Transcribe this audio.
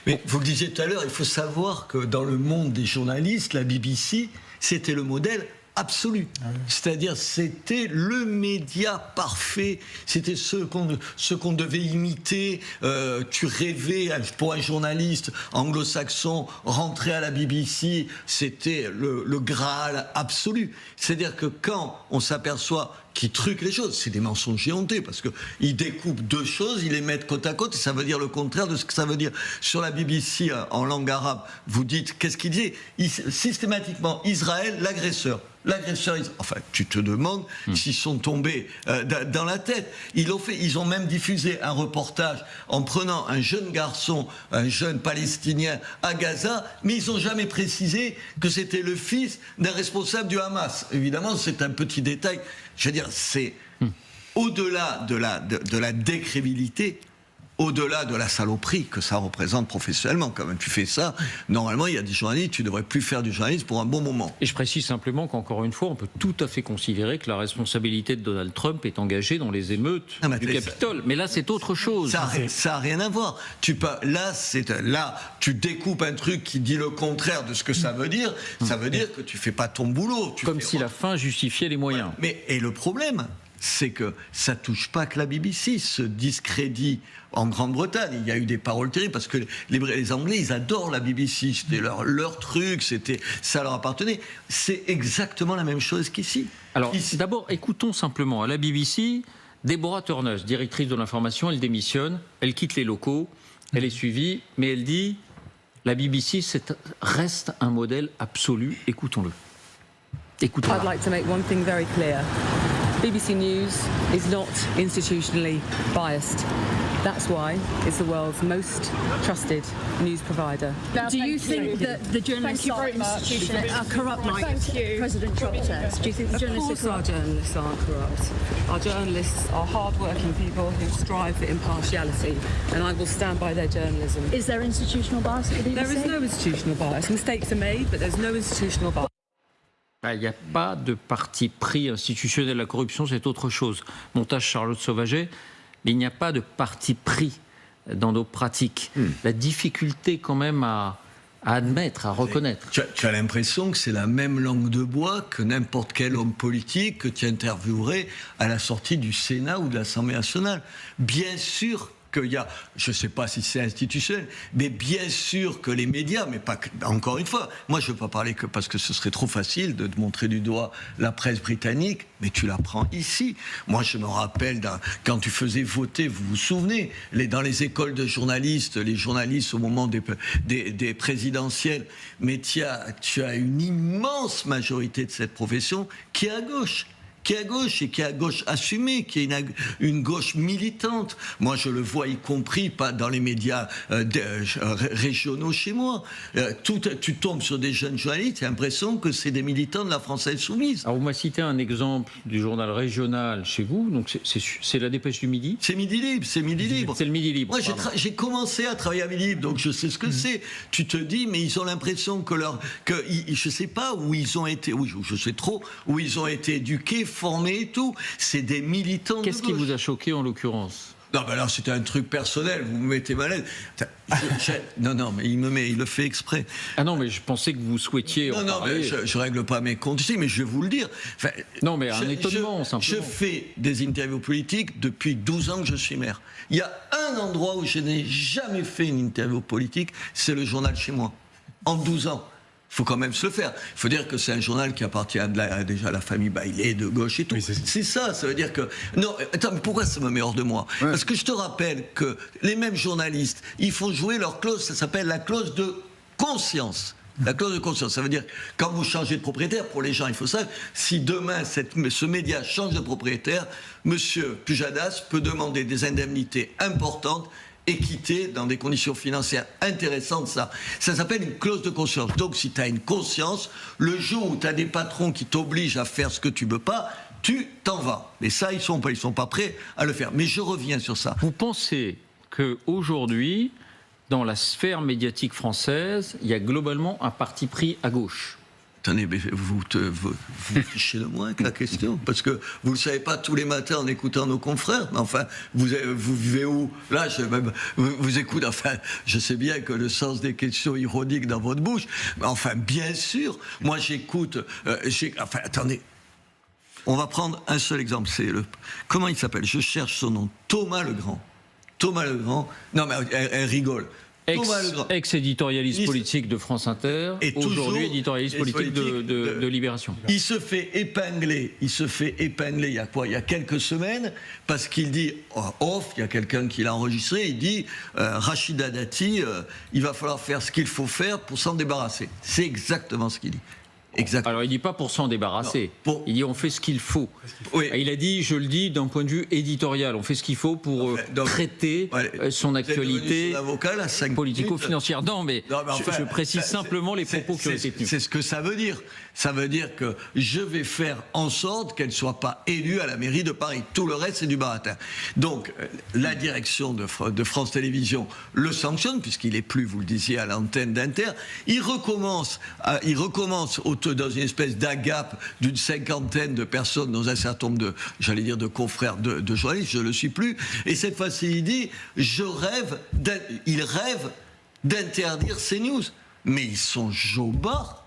Mais vous le disiez tout à l'heure, il faut savoir que dans le monde des journalistes, la BBC, c'était le modèle absolu. C'est-à-dire, c'était le média parfait, c'était ce qu'on devait imiter. Tu rêvais, pour un journaliste anglo-saxon, rentrer à la BBC, c'était le Graal absolu. C'est-à-dire que quand on s'aperçoit qu'ils truquent les choses, c'est des mensonges éhontés, parce qu'ils découpent deux choses, ils les mettent côte à côte, et ça veut dire le contraire de ce que ça veut dire. Sur la BBC, en langue arabe, vous dites, qu'est-ce qu'il dit? Systématiquement, Israël, l'agresseur. L'agresseur, enfin, tu te demandes s'ils sont tombés dans la tête. Ils ont même diffusé un reportage en prenant un jeune garçon, un jeune Palestinien à Gaza, mais ils n'ont jamais précisé que c'était le fils d'un responsable du Hamas. Évidemment, c'est un petit détail. Je veux dire, c'est au-delà de la décrédibilité, au-delà de la saloperie que ça représente professionnellement. Quand même, tu fais ça, normalement, il y a des journalistes, tu ne devrais plus faire du journalisme pour un bon moment. Et je précise simplement qu'encore une fois, on peut tout à fait considérer que la responsabilité de Donald Trump est engagée dans les émeutes du Capitole. Mais là, c'est autre chose. Ça n'a rien à voir. Là, tu découpes un truc qui dit le contraire de ce que ça veut dire. Ça veut dire que tu ne fais pas ton boulot. Comme si la fin justifiait les moyens. Ouais, et le problème, c'est que ça touche pas que la BBC, ce discrédit en Grande-Bretagne. Il y a eu des paroles terribles, parce que les Anglais, ils adorent la BBC, c'était leur truc, ça leur appartenait. C'est exactement la même chose qu'ici. Alors, d'abord, écoutons simplement, à la BBC, Deborah Turner, directrice de l'information, elle démissionne, elle quitte les locaux, elle est suivie, mais elle dit, la BBC reste un modèle absolu, écoutons-le. Écoutons-le. I'd like to make one thing very clear. BBC News is not institutionally biased. That's why it's the world's most trusted news provider. Now, do you think that the journalists are corrupt like President Trump says? Do you think the journalists are corrupt? Of course our journalists aren't corrupt. Our journalists are hard-working people who strive for impartiality, and I will stand by their journalism. Is there institutional bias at the BBC? There is no institutional bias. Mistakes are made, but there's no institutional bias. Il n'y a pas de parti pris institutionnel. La corruption, c'est autre chose. Montage Charlotte Sauvaget, mais il n'y a pas de parti pris dans nos pratiques. La difficulté quand même à admettre, à reconnaître. Tu as l'impression que c'est la même langue de bois que n'importe quel homme politique que tu interviewerais à la sortie du Sénat ou de l'Assemblée nationale. Bien sûr qu'il y a, je ne sais pas si c'est institutionnel, mais bien sûr que les médias, mais pas que, encore une fois, moi je ne veux pas parler que parce que ce serait trop facile de montrer du doigt la presse britannique, mais tu la prends ici. Moi je me rappelle quand tu faisais voter, vous vous souvenez, dans les écoles de journalistes, les journalistes au moment des présidentielles, mais tu as une immense majorité de cette profession qui est à gauche. Qui est à gauche et qui est à gauche assumée, qui est une gauche militante. Moi, je le vois, y compris pas dans les médias régionaux chez moi. Tu tombes sur des jeunes journalistes, tu as l'impression que c'est des militants de la France Insoumise. Alors, vous m'avez cité un exemple du journal régional chez vous, donc c'est la Dépêche du Midi. C'est Midi Libre, c'est Midi Libre. C'est le Midi Libre. Moi, j'ai commencé à travailler à Midi Libre, donc je sais ce que c'est. Tu te dis, mais ils ont l'impression je sais pas où ils ont été, oui, je sais trop, où ils ont été éduqués, formés et tout. C'est des militants de gauche. Qu'est-ce qui vous a choqué en l'occurrence? Non, ben alors c'était un truc personnel, vous me mettez mal à l'aise. Non, mais il le fait exprès. Ah non, mais je pensais que vous souhaitiez en parler. Mais je règle pas mes comptes ici, mais je vais vous le dire. Enfin, non, mais un étonnement, simplement. Je fais des interviews politiques depuis 12 ans que je suis maire. Il y a un endroit où je n'ai jamais fait une interview politique, c'est le journal chez moi. En 12 ans. Il faut quand même se le faire. Il faut dire que c'est un journal qui appartient déjà à la famille Bailey, de gauche et tout. Oui, c'est ça veut dire que... Non, attends, mais pourquoi ça me met hors de moi? Parce que je te rappelle que les mêmes journalistes, ils font jouer leur clause, ça s'appelle la clause de conscience. La clause de conscience, ça veut dire, quand vous changez de propriétaire, pour les gens, il faut savoir, si demain ce média change de propriétaire, monsieur Pujadas peut demander des indemnités importantes, équité, dans des conditions financières intéressantes, ça s'appelle une clause de conscience. Donc si tu as une conscience, le jour où tu as des patrons qui t'obligent à faire ce que tu veux pas, tu t'en vas. Mais ça, ils sont pas prêts à le faire. Mais je reviens sur ça. Vous pensez qu'aujourd'hui, dans la sphère médiatique française, il y a globalement un parti pris à gauche? Attendez, mais vous fichez de moi avec la question, parce que vous ne le savez pas tous les matins en écoutant nos confrères, mais enfin, vous vivez où? Là, vous écoutez, enfin, je sais bien que le sens des questions ironiques dans votre bouche, mais enfin, bien sûr, moi j'écoute, enfin, attendez, on va prendre un seul exemple, comment il s'appelle? Je cherche son nom, Thomas Legrand. Thomas Legrand, non mais elle rigole. Ex-éditorialiste politique de France Inter, et aujourd'hui éditorialiste politique de Libération. Il se fait épingler, il y a quelques semaines, parce qu'il dit, il y a quelqu'un qui l'a enregistré, il dit, Rachida Dati, il va falloir faire ce qu'il faut faire pour s'en débarrasser. C'est exactement ce qu'il dit. Exactement. Alors il dit pas pour s'en débarrasser, il dit on fait ce qu'il faut. Oui. Il a dit, je le dis d'un point de vue éditorial, on fait ce qu'il faut pour traiter son actualité politico-financière. Non mais je précise simplement les propos qui ont été tenus. C'est ce que ça veut dire. Ça veut dire que je vais faire en sorte qu'elle ne soit pas élue à la mairie de Paris. Tout le reste, c'est du baratin. Donc, la direction de France Télévisions le sanctionne, puisqu'il n'est plus, vous le disiez, à l'antenne d'Inter. Il recommence dans une espèce d'agape d'une cinquantaine de personnes, dans un certain nombre de confrères de journalistes, je ne le suis plus. Et cette fois-ci, il dit, il rêve d'interdire ces news. Mais ils sont jobards.